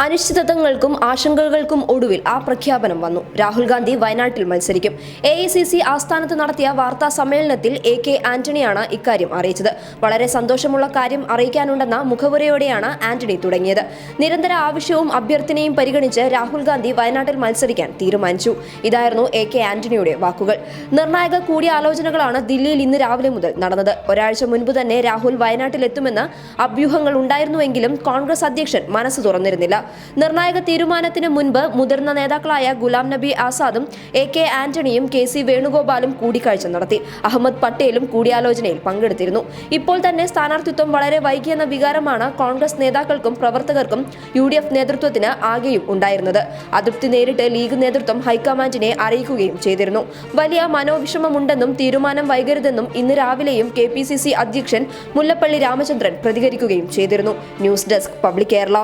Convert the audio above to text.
അനിശ്ചിതത്വങ്ങൾക്കും ആശങ്കകൾക്കും ഒടുവിൽ ആ പ്രഖ്യാപനം വന്നു. രാഹുൽ ഗാന്ധി വയനാട്ടിൽ മത്സരിക്കും. AICC ആസ്ഥാനത്ത് നടത്തിയ വാർത്താ സമ്മേളനത്തിൽ AK ആന്റണിയാണ് ഇക്കാര്യം അറിയിച്ചത്. വളരെ സന്തോഷമുള്ള കാര്യം അറിയിക്കാനുണ്ടെന്ന മുഖവുരയോടെയാണ് ആന്റണി തുടങ്ങിയത്. നിരന്തര ആവശ്യവും അഭ്യർത്ഥനയും പരിഗണിച്ച് രാഹുൽ ഗാന്ധി വയനാട്ടിൽ മത്സരിക്കാൻ തീരുമാനിച്ചു. ഇതായിരുന്നു AK ആന്റണിയുടെ വാക്കുകൾ. നിർണായക കൂടിയാലോചനകളാണ് ദില്ലിയിൽ ഇന്ന് രാവിലെ മുതൽ നടന്നത്. ഒരാഴ്ച മുൻപ് തന്നെ രാഹുൽ വയനാട്ടിലെത്തുമെന്ന് അഭ്യൂഹങ്ങൾ ഉണ്ടായിരുന്നുവെങ്കിലും കോൺഗ്രസ് അധ്യക്ഷൻ മനസ്സ് തുറന്നിരുന്നില്ല. നിർണായക തീരുമാനത്തിന് മുൻപ് മുതിർന്ന നേതാക്കളായ ഗുലാം നബി ആസാദും AK ആന്റണിയും KC വേണുഗോപാലും കൂടിക്കാഴ്ച നടത്തി. അഹമ്മദ് പട്ടേലും കൂടിയാലോചനയിൽ പങ്കെടുത്തിരുന്നു. ഇപ്പോൾ തന്നെ സ്ഥാനാർത്ഥിത്വം വളരെ വൈകിയെന്ന വികാരമാണ് കോൺഗ്രസ് നേതാക്കൾക്കും പ്രവർത്തകർക്കും UDF നേതൃത്വത്തിന് ആകെയും ഉണ്ടായിരുന്നത്. അതൃപ്തി നേരിട്ട് ലീഗ് നേതൃത്വം ഹൈക്കമാൻഡിനെ അറിയിക്കുകയും ചെയ്തിരുന്നു. വലിയ മനോവിഷമമുണ്ടെന്നും തീരുമാനം വൈകരുതെന്നും ഇന്ന് രാവിലെയും KPCC അധ്യക്ഷൻ മുല്ലപ്പള്ളി രാമചന്ദ്രൻ പ്രതികരിക്കുകയും ചെയ്തിരുന്നു. News desk public Kerala.